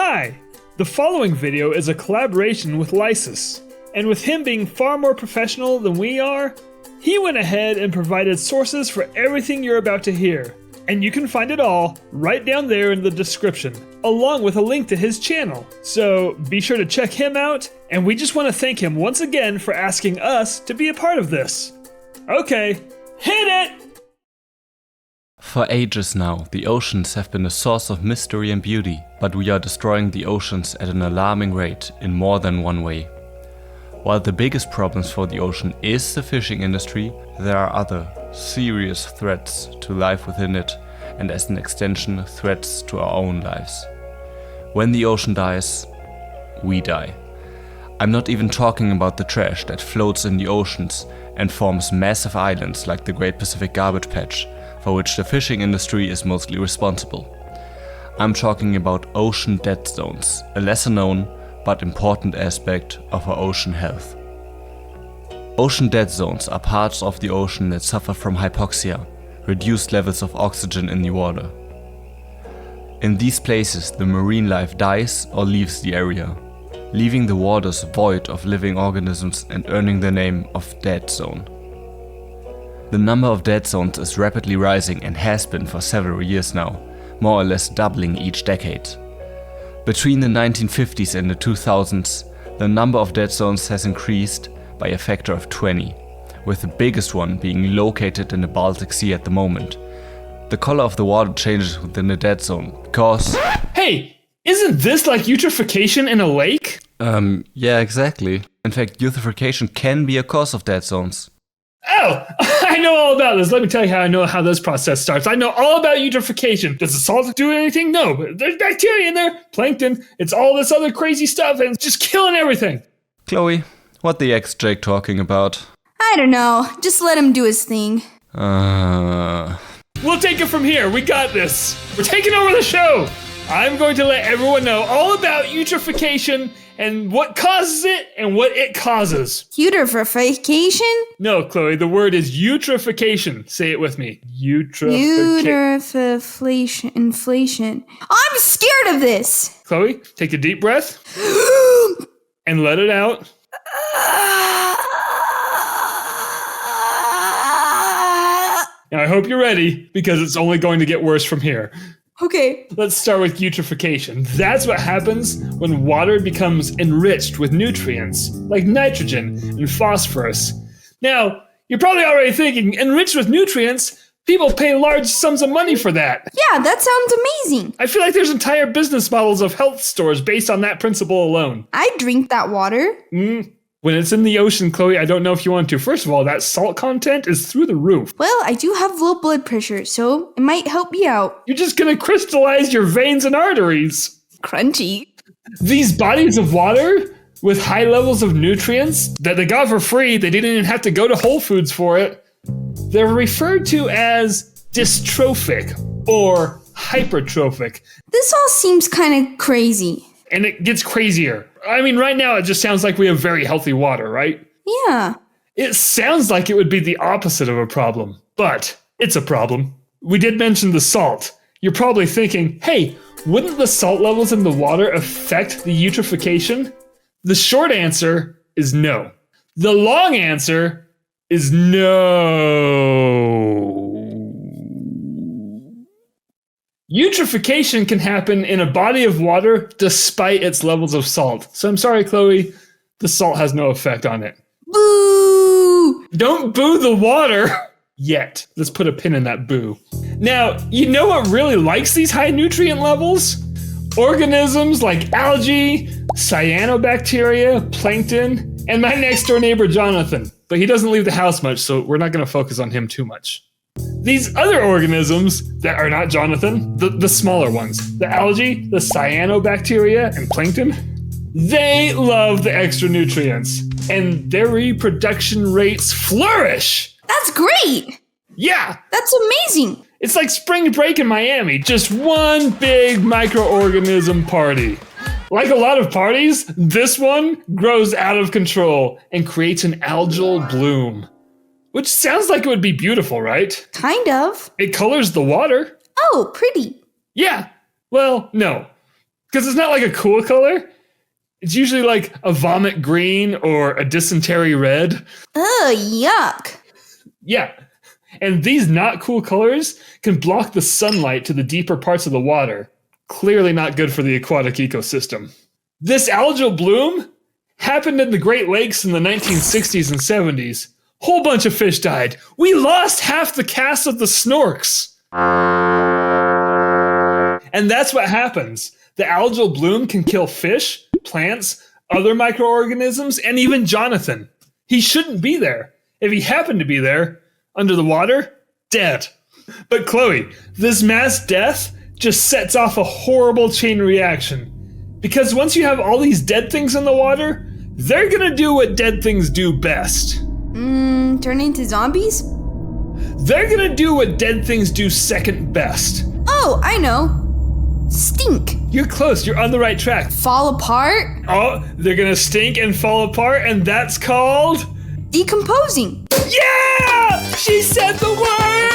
Hi! The following video is a collaboration with Llysis, and with him being far more professional than we are, he went ahead and provided sources for everything you're about to hear. And you can find it all right down there in the description, along with a link to his channel. So be sure to check him out, and we just want to thank him once again for asking us to be a part of this. Okay, hit it! For ages now, the oceans have been a source of mystery and beauty, but we are destroying the oceans at an alarming rate in more than one way. While the biggest problems for the ocean is the fishing industry, there are other serious threats to life within it, and as an extension, threats to our own lives. When the ocean dies, we die. I'm not even talking about the trash that floats in the oceans and forms massive islands like the Great Pacific Garbage Patch, for which the fishing industry is mostly responsible. I'm talking about ocean dead zones, a lesser known but important aspect of our ocean health. Ocean dead zones are parts of the ocean that suffer from hypoxia, reduced levels of oxygen in the water. In these places, the marine life dies or leaves the area, leaving the waters void of living organisms and earning the name of dead zone. The number of dead zones is rapidly rising and has been for several years now, more or less doubling each decade. Between the 1950s and the 2000s, the number of dead zones has increased by a factor of 20, with the biggest one being located in the Baltic Sea at the moment. The color of the water changes within the dead zone because... Hey, isn't this like eutrophication in a lake? Yeah, exactly. In fact, eutrophication can be a cause of dead zones. Oh, I know all about this. Let me tell you how I know how this process starts. I know all about eutrophication. Does the salt do anything? No, but there's bacteria in there, plankton. It's all this other crazy stuff, and it's just killing everything. Chloe, what the heck's Jake talking about? I don't know. Just let him do his thing. We'll take it from here. We got this. We're taking over the show. I'm going to let everyone know all about eutrophication and what causes it and what it causes. Eutrophication? No, Chloe, the word is eutrophication. Say it with me. Eutrophication. Inflation. I'm scared of this. Chloe, take a deep breath and let it out. Now I hope you're ready because it's only going to get worse from here. Okay. Let's start with eutrophication. That's what happens when water becomes enriched with nutrients like nitrogen and phosphorus. Now, you're probably already thinking, enriched with nutrients? People pay large sums of money for that. Yeah, that sounds amazing. I feel like there's entire business models of health stores based on that principle alone. I drink that water. When it's in the ocean, Chloe, I don't know if you want to. First of all, that salt content is through the roof. Well, I do have low blood pressure, so it might help me out. You're just gonna crystallize your veins and arteries. Crunchy. These bodies of water with high levels of nutrients that they got for free, they didn't even have to go to Whole Foods for it, they're referred to as dystrophic or hypertrophic. This all seems kind of crazy. And it gets crazier. I mean, right now it just sounds like we have very healthy water, right? Yeah. It sounds like it would be the opposite of a problem, but it's a problem. We did mention the salt. You're probably thinking, hey, wouldn't the salt levels in the water affect the eutrophication? The short answer is no. The long answer is no. Eutrophication can happen in a body of water despite its levels of salt. So I'm sorry, Chloe, the salt has no effect on it. Boo! Don't boo the water yet. Let's put a pin in that boo. Now, you know what really likes these high nutrient levels? Organisms like algae, cyanobacteria, plankton, and my next door neighbor, Jonathan. But he doesn't leave the house much, so we're not going to focus on him too much. These other organisms that are not Jonathan, the smaller ones, the algae, the cyanobacteria, and plankton, they love the extra nutrients, and their reproduction rates flourish. That's great. Yeah. That's amazing. It's like spring break in Miami, just one big microorganism party. Like a lot of parties, this one grows out of control and creates an algal bloom. Which sounds like it would be beautiful, right? Kind of. It colors the water. Oh, pretty. Yeah. Well, no. Because it's not like a cool color. It's usually like a vomit green or a dysentery red. Ugh, yuck. Yeah. And these not cool colors can block the sunlight to the deeper parts of the water. Clearly not good for the aquatic ecosystem. This algal bloom happened in the Great Lakes in the 1960s and 70s. Whole bunch of fish died. We lost half the cast of the snorks. And that's what happens. The algal bloom can kill fish, plants, other microorganisms, and even Jonathan. He shouldn't be there. If he happened to be there, under the water, dead. But Chloe, this mass death just sets off a horrible chain reaction. Because once you have all these dead things in the water, they're gonna do what dead things do best. Turn into zombies? They're gonna do what dead things do second best. Oh, I know. Stink. You're close, you're on the right track. Fall apart? Oh, they're gonna stink and fall apart, and that's called... Decomposing. Yeah! She said the word!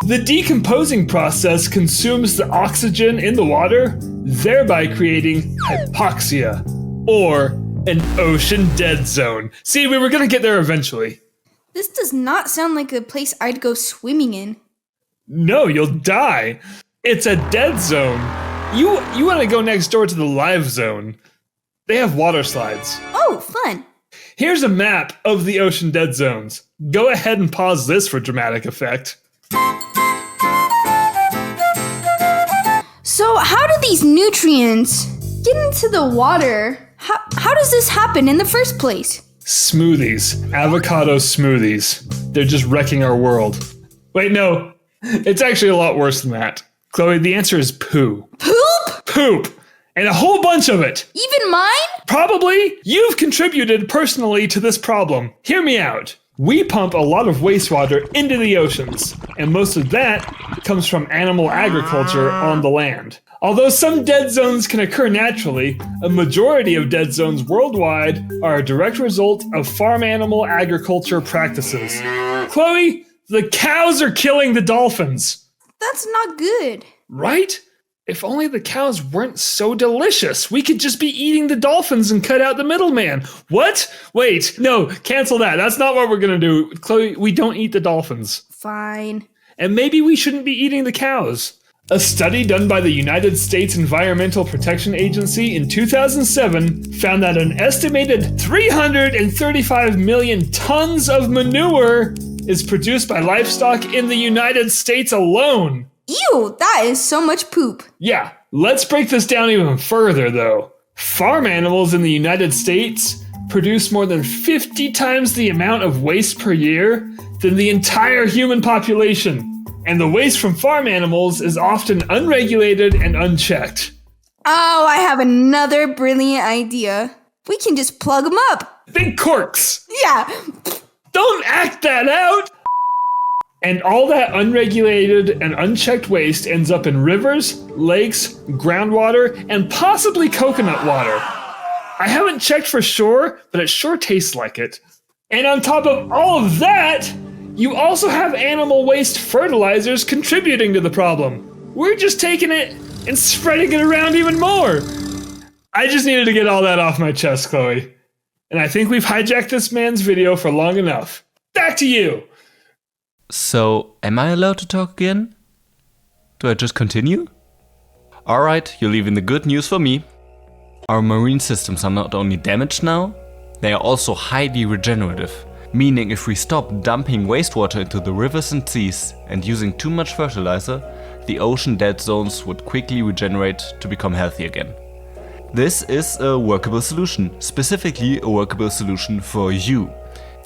The decomposing process consumes the oxygen in the water, thereby creating hypoxia, or an ocean dead zone. See, we were gonna get there eventually. This does not sound like a place I'd go swimming in. No, you'll die. It's a dead zone. You want to go next door to the live zone. They have water slides. Oh, fun. Here's a map of the ocean dead zones. Go ahead and pause this for dramatic effect. So how do these nutrients get into the water? How does this happen in the first place? Smoothies. Avocado smoothies. They're just wrecking our world. Wait, no. It's actually a lot worse than that. Chloe, the answer is poo. Poop? Poop. And a whole bunch of it. Even mine? Probably. You've contributed personally to this problem. Hear me out. We pump a lot of wastewater into the oceans, and most of that comes from animal agriculture on the land. Although some dead zones can occur naturally, a majority of dead zones worldwide are a direct result of farm animal agriculture practices. Chloe, the cows are killing the dolphins. That's not good. Right? If only the cows weren't so delicious. We could just be eating the dolphins and cut out the middleman. What? Wait, no, cancel that. That's not what we're gonna do. Chloe, we don't eat the dolphins. Fine. And maybe we shouldn't be eating the cows. A study done by the United States Environmental Protection Agency in 2007 found that an estimated 335 million tons of manure is produced by livestock in the United States alone. Ew, that is so much poop. Yeah, let's break this down even further though. Farm animals in the United States produce more than 50 times the amount of waste per year than the entire human population. And the waste from farm animals is often unregulated and unchecked. Oh, I have another brilliant idea. We can just plug them up. Big corks! Yeah. Don't act that out! And all that unregulated and unchecked waste ends up in rivers, lakes, groundwater, and possibly coconut water. I haven't checked for sure, but it sure tastes like it. And on top of all of that, you also have animal waste fertilizers contributing to the problem. We're just taking it and spreading it around even more. I just needed to get all that off my chest, Chloe. And I think we've hijacked this man's video for long enough. Back to you. So, am I allowed to talk again? Do I just continue? Alright, you're leaving the good news for me. Our marine systems are not only damaged now, they are also highly regenerative. Meaning if we stop dumping wastewater into the rivers and seas and using too much fertilizer, the ocean dead zones would quickly regenerate to become healthy again. This is a workable solution, specifically a workable solution for you.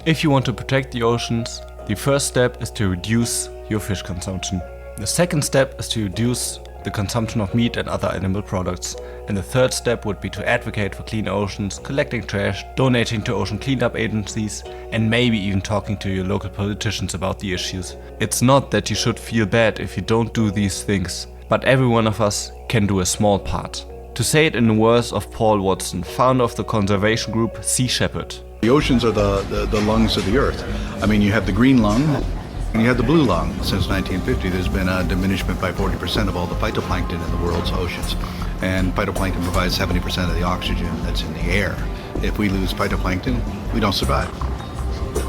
If you want to protect the oceans, the first step is to reduce your fish consumption. The second step is to reduce the consumption of meat and other animal products. And the third step would be to advocate for clean oceans, collecting trash, donating to ocean cleanup agencies, and maybe even talking to your local politicians about the issues. It's not that you should feel bad if you don't do these things, but every one of us can do a small part. To say it in the words of Paul Watson, founder of the conservation group Sea Shepherd. The oceans are the lungs of the earth. I mean, you have the green lung, When you have the blue lung, since 1950, there's been a diminishment by 40% of all the phytoplankton in the world's oceans. And phytoplankton provides 70% of the oxygen that's in the air. If we lose phytoplankton, we don't survive.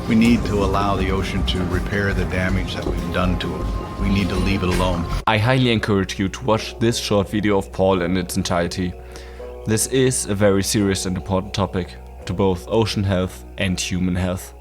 We need to allow the ocean to repair the damage that we've done to it. We need to leave it alone. I highly encourage you to watch this short video of Paul in its entirety. This is a very serious and important topic to both ocean health and human health.